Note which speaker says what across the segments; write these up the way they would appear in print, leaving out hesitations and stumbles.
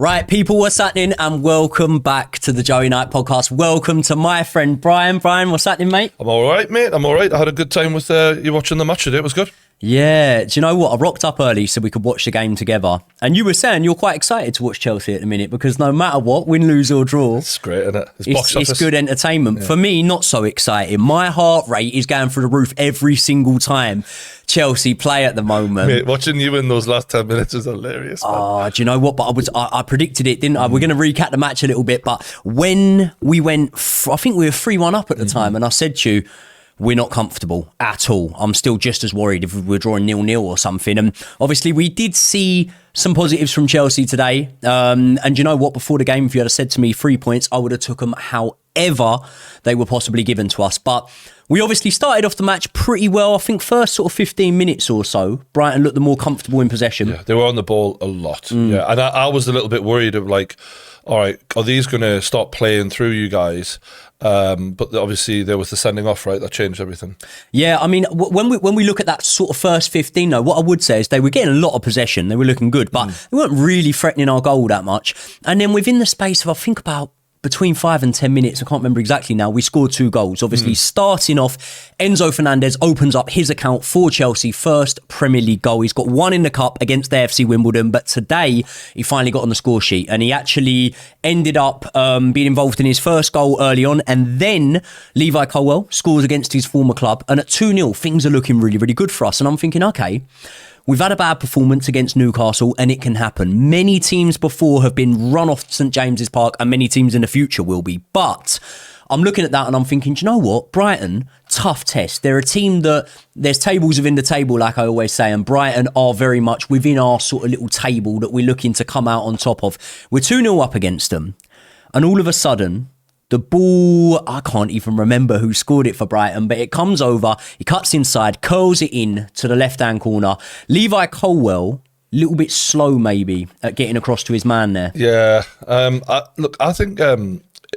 Speaker 1: Right, people, what's happening? And welcome back to the Joey Knight podcast. Welcome to my friend Brian. Brian, what's happening, mate?
Speaker 2: I'm all right, mate. I'm all right. I had a good time with you watching the match today. It was good.
Speaker 1: Yeah, do you know what? I rocked up early so we could watch the game together. And you were saying you're quite excited to watch Chelsea at the minute because no matter what, win, lose or draw,
Speaker 2: it's great, isn't it?
Speaker 1: It's good entertainment. Yeah. For me, not so exciting. My heart rate is going through the roof every single time Chelsea play at the moment.
Speaker 2: Mate, watching you in those last 10 minutes is hilarious.
Speaker 1: Oh, do you know what? But I predicted it, didn't I? We're going to recap the match a little bit. But when we went, I think we were 3-1 up at the time. And I said to you, we're not comfortable at all. I'm still just as worried if we're drawing 0-0 or something. And obviously we did see some positives from Chelsea today. And you know what? Before the game, if you had said to me 3 points, I would have took them however they were possibly given to us. But we obviously started off the match pretty well. I think first sort of 15 minutes or so, Brighton looked the more comfortable in possession.
Speaker 2: Yeah, they were on the ball a lot. Yeah, and I was a little bit worried of like, all right, are these going to stop playing through you guys? But obviously there was the sending off, right? That changed everything.
Speaker 1: Yeah, I mean, when we look at that sort of first 15, though, what I would say is they were getting a lot of possession. They were looking good, but they weren't really threatening our goal that much. And then within the space of, I think about between 5 and 10 minutes, I can't remember exactly now, we scored 2 goals. Obviously, starting off, Enzo Fernandez opens up his account for Chelsea, first Premier League goal. He's got 1 in the cup against AFC Wimbledon, but today he finally got on the score sheet and he actually ended up being involved in his first goal early on, and then Levi Colwill scores against his former club, and at 2-0, things are looking really, really good for us. And I'm thinking, okay, we've had a bad performance against Newcastle and it can happen. Many teams before have been run off St James's Park and many teams in the future will be. But I'm looking at that and I'm thinking, do you know what? Brighton, tough test. They're a team that there's tables within the table, like I always say, and Brighton are very much within our sort of little table that we're looking to come out on top of. We're 2-0 up against them. And all of a sudden, the ball, I can't even remember who scored it for Brighton, but it comes over, he cuts inside, curls it in to the left-hand corner. Levi Colwill, a little bit slow maybe at getting across to his man there.
Speaker 2: Yeah, I think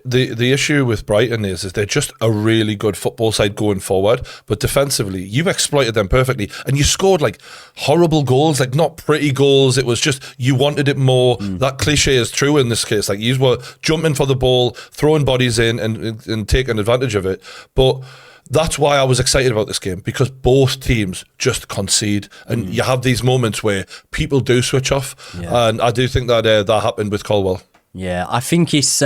Speaker 2: the issue with Brighton is they're just a really good football side going forward, but defensively, you exploited them perfectly, and you scored like horrible goals, like not pretty goals. It was just, you wanted it more. That cliche is true in this case. Like, you were jumping for the ball, throwing bodies in and taking advantage of it. But that's why I was excited about this game, because both teams just concede, and you have these moments where people do switch off, and I do think that that happened with Colwill.
Speaker 1: Yeah, I think it's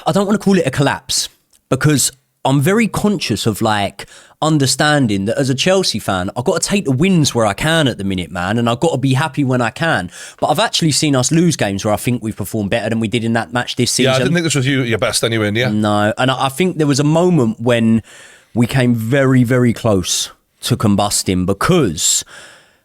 Speaker 1: I don't want to call it a collapse, because I'm very conscious of like understanding that as a Chelsea fan, I've got to take the wins where I can at the minute, man, and I've got to be happy when I can. But I've actually seen us lose games where I think we've performed better than we did in that match this season.
Speaker 2: Yeah, I didn't think this was your best anyway, yeah.
Speaker 1: No, and I think there was a moment when we came very, very close to combusting, because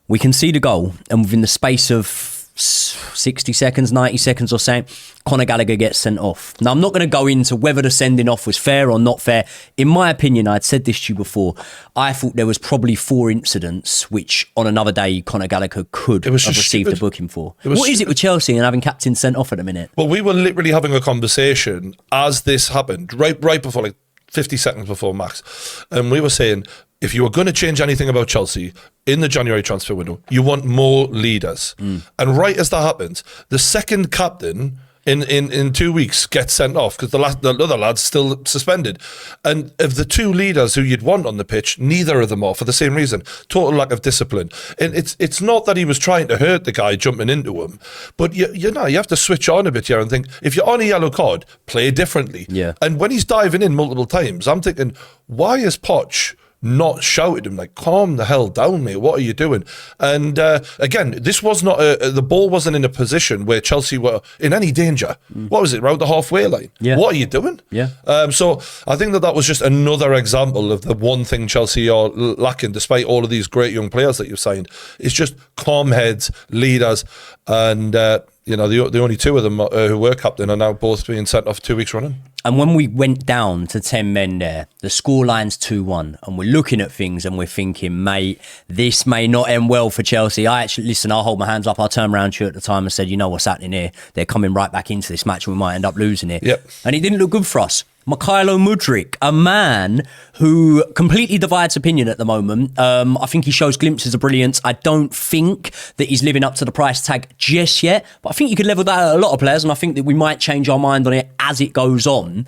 Speaker 1: we can see the goal, and within the space of 60 seconds, 90 seconds or so, Conor Gallagher gets sent off. Now, I'm not going to go into whether the sending off was fair or not fair. In my opinion, I'd said this to you before, I thought there was probably 4 incidents which on another day Conor Gallagher could have received a booking for. What is it with Chelsea and having captain sent off at the minute?
Speaker 2: Well, we were literally having a conversation as this happened, right before, like 50 seconds before max, and we were saying, if you were going to change anything about Chelsea in the January transfer window, you want more leaders. And right as that happens, the second captain in 2 weeks gets sent off because the other lad's still suspended. And of the 2 leaders who you'd want on the pitch, neither of them are, for the same reason. Total lack of discipline. And it's not that he was trying to hurt the guy jumping into him, but you have to switch on a bit here and think, if you're on a yellow card, play differently.
Speaker 1: Yeah.
Speaker 2: And when he's diving in multiple times, I'm thinking, why is Poch not shouted him, like, calm the hell down, mate, what are you doing? And again, this was not the ball wasn't in a position where Chelsea were in any danger. What was it, around the halfway line?
Speaker 1: Yeah.
Speaker 2: What are you doing?
Speaker 1: Yeah.
Speaker 2: So I think that was just another example of the one thing Chelsea are lacking, despite all of these great young players that you've signed. It's just calm heads, leaders, and the only 2 of them who were captain are now both being sent off 2 weeks running.
Speaker 1: And when we went down to 10 men there, the scoreline's 2-1, and we're looking at things and we're thinking, mate, this may not end well for Chelsea. I hold my hands up. I turned around to you at the time and said, you know what's happening here? They're coming right back into this match and we might end up losing it.
Speaker 2: Yep.
Speaker 1: And it didn't look good for us. Mykhailo Mudryk, a man who completely divides opinion at the moment. I think he shows glimpses of brilliance. I don't think that he's living up to the price tag just yet, but I think you could level that at a lot of players, and I think that we might change our mind on it as it goes on.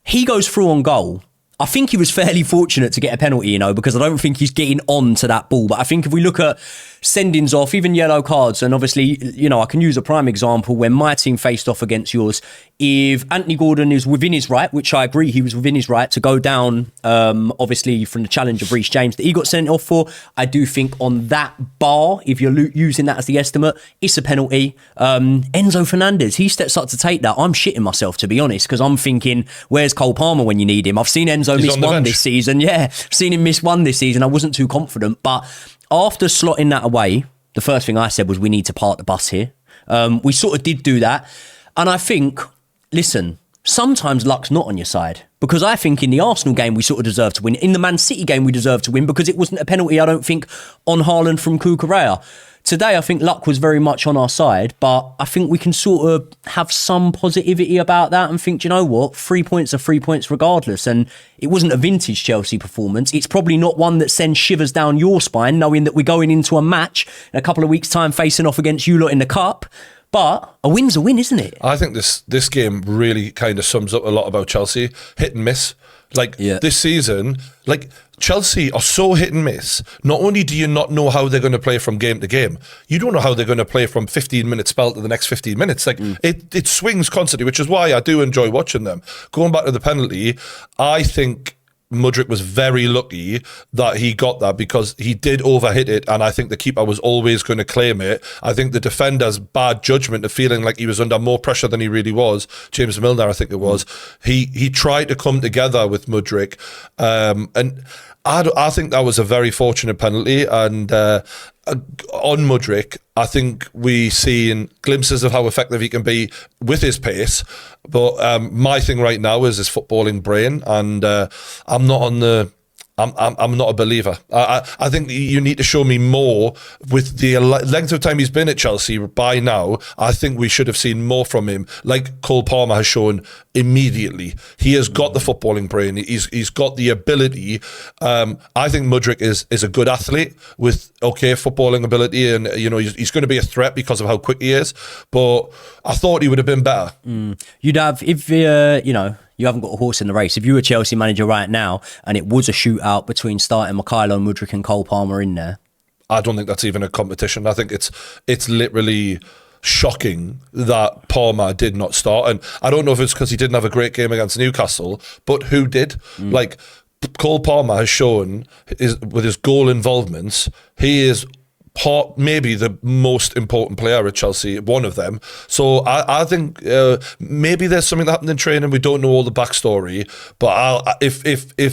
Speaker 1: He goes through on goal. I think he was fairly fortunate to get a penalty, because I don't think he's getting on to that ball. But I think if we look at sendings off, even yellow cards, and obviously, I can use a prime example when my team faced off against yours. If Anthony Gordon is within his right, which I agree he was within his right to go down, obviously from the challenge of Reece James that he got sent off for, I do think on that bar, if you're using that as the estimate, it's a penalty. Enzo Fernandez, he steps up to take that. I'm shitting myself, to be honest, because I'm thinking, where's Cole Palmer when you need him? I've seen Enzo miss one this season. Yeah, seen him miss one this season. I wasn't too confident, but after slotting that away, the first thing I said was we need to park the bus here. We sort of did do that. And I think, listen, sometimes luck's not on your side, because I think in the Arsenal game we sort of deserved to win. In the Man City game we deserved to win because it wasn't a penalty, I don't think, on Haaland from Cucurella. Today I think luck was very much on our side, but I think we can sort of have some positivity about that and think, you know what, 3 points are 3 points regardless. And it wasn't a vintage Chelsea performance. It's probably not one that sends shivers down your spine, knowing that we're going into a match in a couple of weeks' time facing off against you lot in the Cup. But a win's a win, isn't it?
Speaker 2: I think this game really kind of sums up a lot about Chelsea. Hit and miss. This season, Chelsea are so hit and miss. Not only do you not know how they're going to play from game to game, you don't know how they're going to play from 15-minute spell to the next 15 minutes. It swings constantly, which is why I do enjoy watching them. Going back to the penalty, I think Mudryk was very lucky that he got that, because he did overhit it, and I think the keeper was always going to claim it. I think the defender's bad judgment of feeling like he was under more pressure than he really was, James Milner I think it was, he tried to come together with Mudryk, and I think that was a very fortunate penalty. And on Mudryk, I think we seen glimpses of how effective he can be with his pace. But my thing right now is his footballing brain, and I'm not a believer. I think you need to show me more. With the length of time he's been at Chelsea by now, I think we should have seen more from him, like Cole Palmer has shown immediately. He has got the footballing brain. He's got the ability. I think Mudryk is a good athlete with okay footballing ability, and he's going to be a threat because of how quick he is. But I thought he would have been better.
Speaker 1: You'd have, if you haven't got a horse in the race. If you were a Chelsea manager right now and it was a shootout between starting Mykhailo Mudryk and Cole Palmer in there,
Speaker 2: I don't think that's even a competition. I think it's literally shocking that Palmer did not start. And I don't know if it's because he didn't have a great game against Newcastle, but who did? Cole Palmer has shown with his goal involvements, he is maybe the most important player at Chelsea, one of them. So I think maybe there's something that happened in training. We don't know all the backstory, but if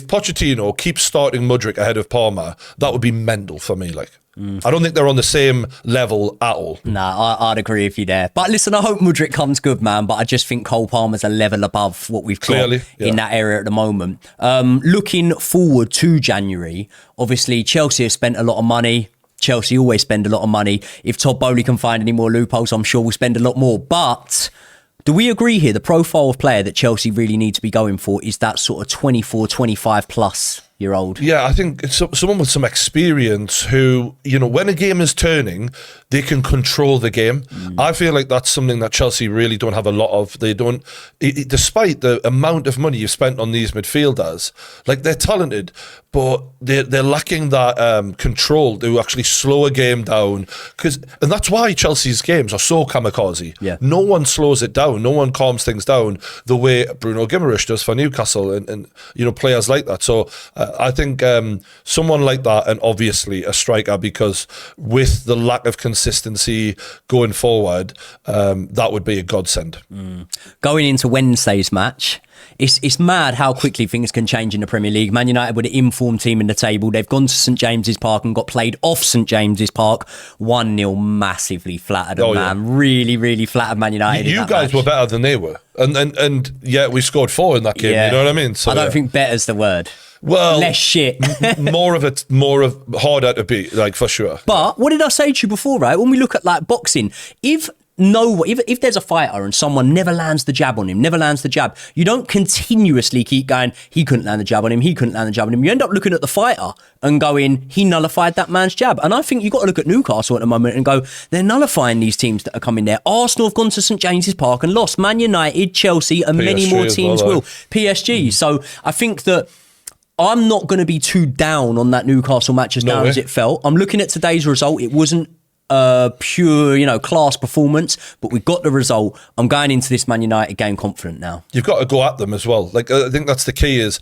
Speaker 2: Pochettino keeps starting Mudryk ahead of Palmer, that would be mental for me. I don't think they're on the same level at all.
Speaker 1: Nah, I'd agree with you there. But listen, I hope Mudryk comes good, man. But I just think Cole Palmer's a level above what we've got in that area at the moment. Looking forward to January, obviously Chelsea have spent a lot of money. Chelsea always spend a lot of money. If Todd Bowley can find any more loopholes, I'm sure we'll spend a lot more. But do we agree here the profile of player that Chelsea really need to be going for is that sort of 24, 25 plus year old?
Speaker 2: Yeah, I think it's someone with some experience who, when a game is turning, they can control the game. I feel like that's something that Chelsea really don't have a lot of. They don't, despite the amount of money you've spent on these midfielders, they're talented, but they're lacking that control to actually slow a game down. And that's why Chelsea's games are so kamikaze.
Speaker 1: Yeah.
Speaker 2: No one slows it down. No one calms things down the way Bruno Guimaraes does for Newcastle and players like that. So I think someone like that, and obviously a striker, because with the lack of consistency going forward, that would be a godsend.
Speaker 1: Going into Wednesday's match, it's mad how quickly things can change in the Premier League. Man United were the informed team in the table. They've gone to St James's Park and got played off St James's Park. 1-0, massively flattered them, man. Yeah. Really, really flattered Man United.
Speaker 2: You guys were better than they were. And yeah, we scored 4 in that game, you know what I mean? So,
Speaker 1: I don't think better's the word.
Speaker 2: Well,
Speaker 1: less shit.
Speaker 2: more of harder to beat, for sure.
Speaker 1: But what did I say to you before, right? When we look at boxing, if know, if there's a fighter and someone never lands the jab on him, you don't continuously keep going, he couldn't land the jab on him, You end up looking at the fighter and going, he nullified that man's jab. And I think you've got to look at Newcastle at the moment and go, they're nullifying these teams that are coming there. Arsenal have gone to St James's Park and lost. Man United, Chelsea, and many more teams will. PSG. So I think that I'm not going to be too down on that Newcastle match as down as it felt. I'm looking at today's result. It wasn't pure, class performance, but we got the result. I'm going into this Man United game confident now.
Speaker 2: You've got to go at them as well. Like, I think that's the key is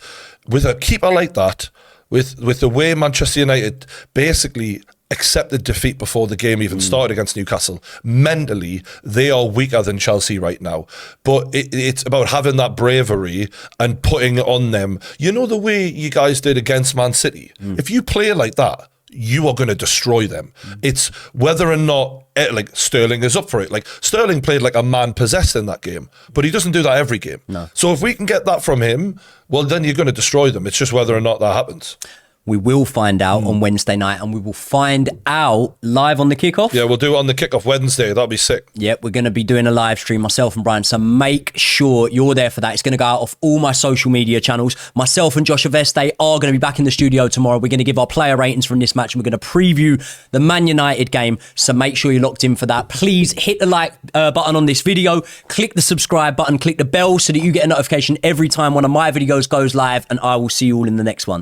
Speaker 2: with a keeper like that, with the way Manchester United basically accepted defeat before the game even started against Newcastle. Mentally, they are weaker than Chelsea right now. But it's about having that bravery and putting it on them. You know the way you guys did against Man City? If you play like that, you are going to destroy them. It's whether or not Sterling is up for it. Like Sterling played like a man possessed in that game, but he doesn't do that every game.
Speaker 1: No.
Speaker 2: So if we can get that from him, well, then you're going to destroy them. It's just whether or not that happens.
Speaker 1: We will find out on Wednesday night, and we will find out live on the kickoff.
Speaker 2: Yeah, we'll do it on the kickoff Wednesday. That'll be sick.
Speaker 1: Yep, we're going to be doing a live stream, myself and Brian. So make sure you're there for that. It's going to go out off all my social media channels. Myself and Josh Aveste are going to be back in the studio tomorrow. We're going to give our player ratings from this match, and we're going to preview the Man United game. So make sure you're locked in for that. Please hit the like button on this video, click the subscribe button, click the bell so that you get a notification every time one of my videos goes live, and I will see you all in the next one.